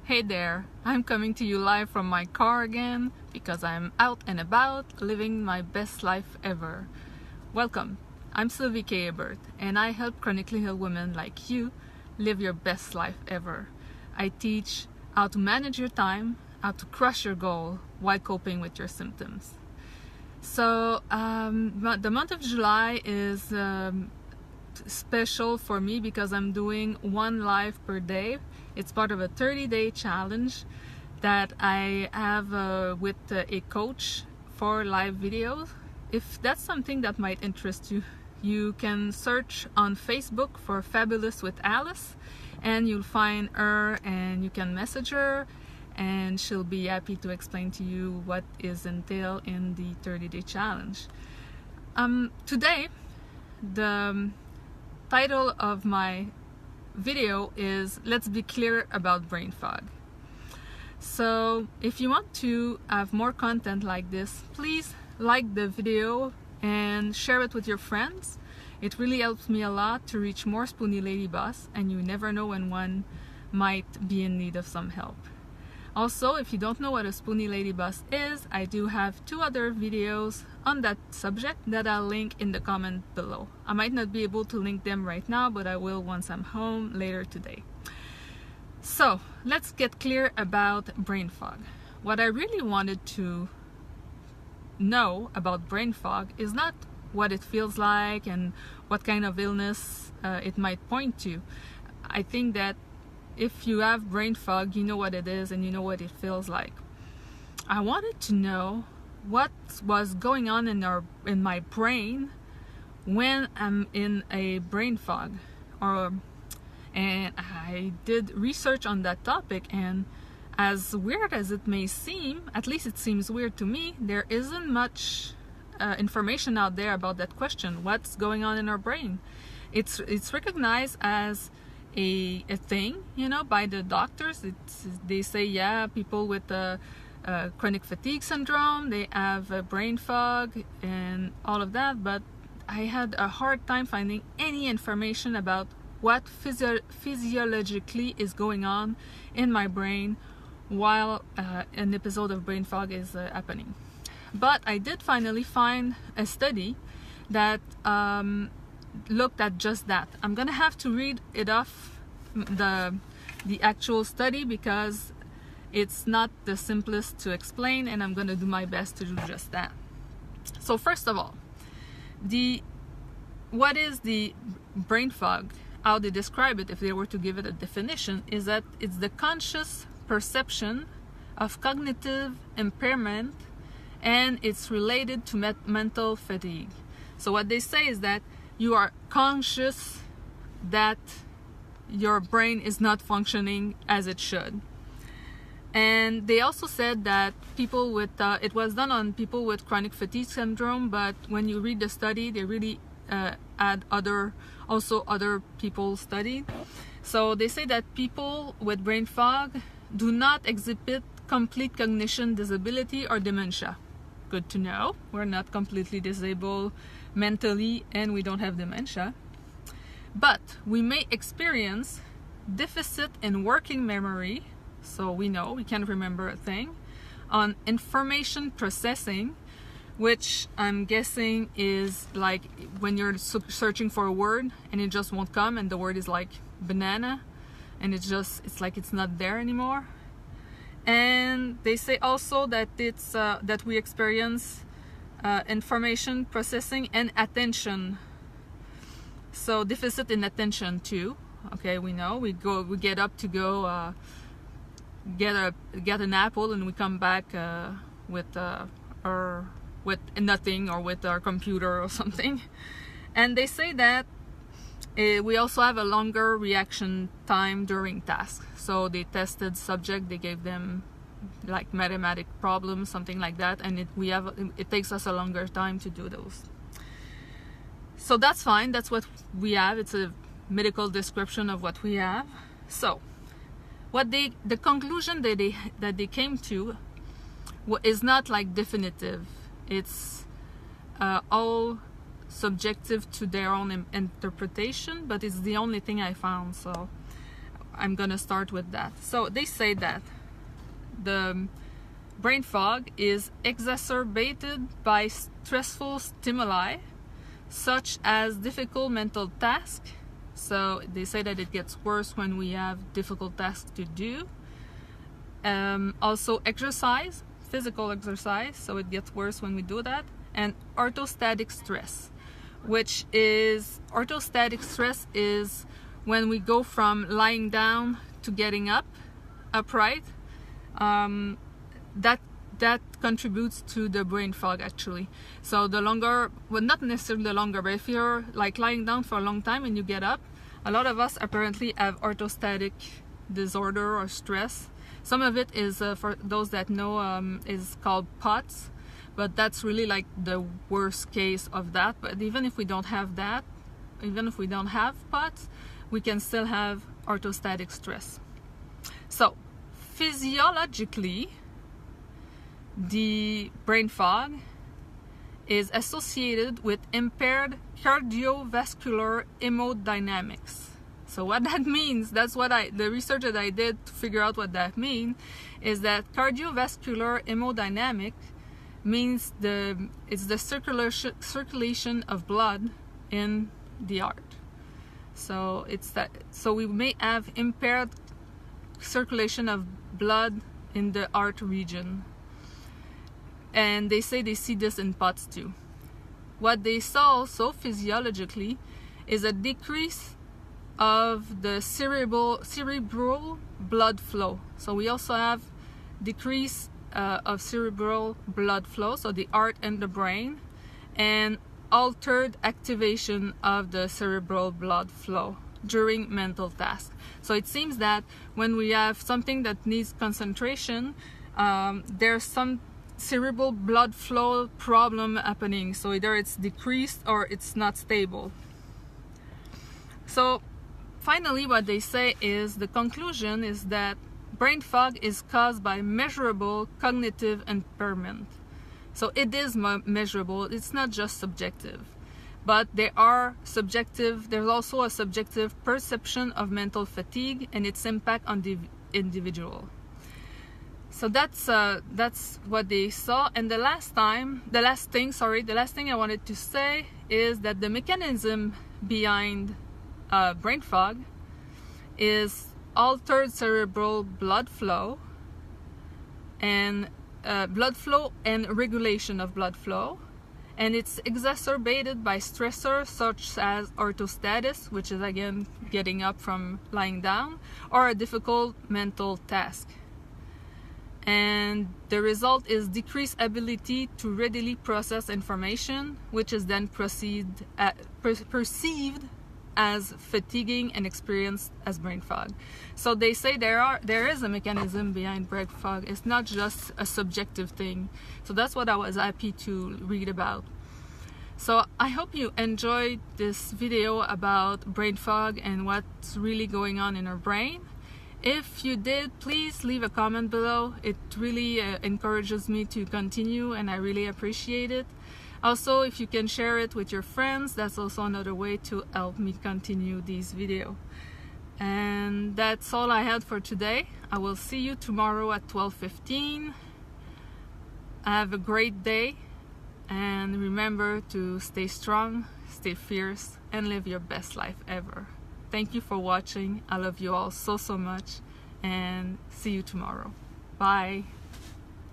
Hey there, I'm coming to you live from my car again because I'm out and about living my best life ever. Welcome, I'm Sylvie K. Ebert and I help chronically ill women like you live your best life ever. I teach how to manage your time, how to crush your goal while coping with your symptoms. So the month of July is special for me because I'm doing one live per day. It's part of a 30-day challenge that I have with a coach for live videos. If that's something that might interest you, you can search on Facebook for Fabulous with Alice and you'll find her and you can message her and she'll be happy to explain to you what is entailed in the 30-day challenge. Today, the title of my video is Let's Be Clear About Brain Fog. So if you want to have more content like this, please like the video and share it with your friends. It really helps me a lot to reach more Spoony Lady Boss, and you never know when one might be in need of some help. Also, if you don't know what a Spoony Lady Boss is, I do have 2 other videos on that subject that I'll link in the comment below. I might not be able to link them right now, but I will once I'm home later today. So, let's get clear about brain fog. What I really wanted to know about brain fog is not what it feels like and what kind of illness it might point to. I think that if you have brain fog, you know what it is and you know what it feels like. I wanted to know what was going on in my brain when I'm in a brain fog. And I did research on that topic, and as weird as it may seem, at least it seems weird to me, there isn't much information out there about that question. What's going on in our brain? It's recognized as a thing, you know, by the doctors. They say, yeah, people with chronic fatigue syndrome, they have brain fog and all of that, but I had a hard time finding any information about what physiologically is going on in my brain while an episode of brain fog is happening. But I did finally find a study that looked at just that. I'm gonna have to read it off the actual study because it's not the simplest to explain, and I'm gonna do my best to do just that. So first of all, what is the brain fog? How they describe it, if they were to give it a definition, is that it's the conscious perception of cognitive impairment, and it's related to mental fatigue. So what they say is that you are conscious that your brain is not functioning as it should. And they also said that people with it was done on people with chronic fatigue syndrome, but when you read the study, they really add other people studied. So they say that people with brain fog do not exhibit complete cognition disability or dementia. Good to know. We're not completely disabled mentally and we don't have dementia. But we may experience deficit in working memory, so we know we can't remember a thing, on information processing, which I'm guessing is like when you're searching for a word and it just won't come, and the word is like banana, and it's like it's not there anymore. And they say also that it's that we experience information processing and attention. So deficit in attention too. Okay, we know we get up to go get an apple, and we come back with nothing, or with our computer or something. And they say that we also have a longer reaction time during tasks. So they tested subject, they gave them like mathematic problems, something like that, and it takes us a longer time to do those. So that's fine, that's what we have. It's a medical description of what we have. So the conclusion that they came to is not like definitive. It's all subjective to their own interpretation, but it's the only thing I found. So I'm gonna start with that. So they say that the brain fog is exacerbated by stressful stimuli such as difficult mental tasks. So they say that it gets worse when we have difficult tasks to do. Also exercise, physical exercise, so it gets worse when we do that. And orthostatic stress, which is, orthostatic stress is when we go from lying down to getting up, upright. That contributes to the brain fog actually. So the longer, well, not necessarily the longer, but if you're like lying down for a long time and you get up, a lot of us apparently have orthostatic disorder or stress. Some of it is, for those that know, is called POTS, but that's really like the worst case of that. But even if we don't have that, even if we don't have POTS, we can still have orthostatic stress. So physiologically, the brain fog is associated with impaired cardiovascular hemodynamics. So what that means, that's what the research that I did to figure out what that means, is that cardiovascular hemodynamic means it's the circulation of blood in the heart. So it's that. So we may have impaired circulation of blood in the heart region. And they say they see this in POTS too. What they saw also physiologically is a decrease of the cerebral blood flow. So we also have decrease of cerebral blood flow, so the heart and the brain, and altered activation of the cerebral blood flow during mental tasks. So it seems that when we have something that needs concentration, there's some cerebral blood flow problem happening. So either it's decreased or it's not stable. So finally, what they say is, the conclusion is that brain fog is caused by measurable cognitive impairment. So it is measurable, it's not just subjective. But there's also a subjective perception of mental fatigue and its impact on the individual. So that's what they saw. And the last thing I wanted to say is that the mechanism behind brain fog is altered cerebral blood flow and regulation of blood flow, and it's exacerbated by stressors such as orthostasis, which is again getting up from lying down, or a difficult mental task. And the result is decreased ability to readily process information, which is then perceived as fatiguing and experienced as brain fog. So they say there is a mechanism behind brain fog. It's not just a subjective thing. So that's what I was happy to read about. So I hope you enjoyed this video about brain fog and what's really going on in our brain. If you did, please leave a comment below. It really encourages me to continue, and I really appreciate it. Also, if you can share it with your friends, that's also another way to help me continue these videos. And that's all I had for today. I will see you tomorrow at 12:15. Have a great day, and remember to stay strong, stay fierce, and live your best life ever. Thank you for watching. I love you all so much, and see you tomorrow. Bye.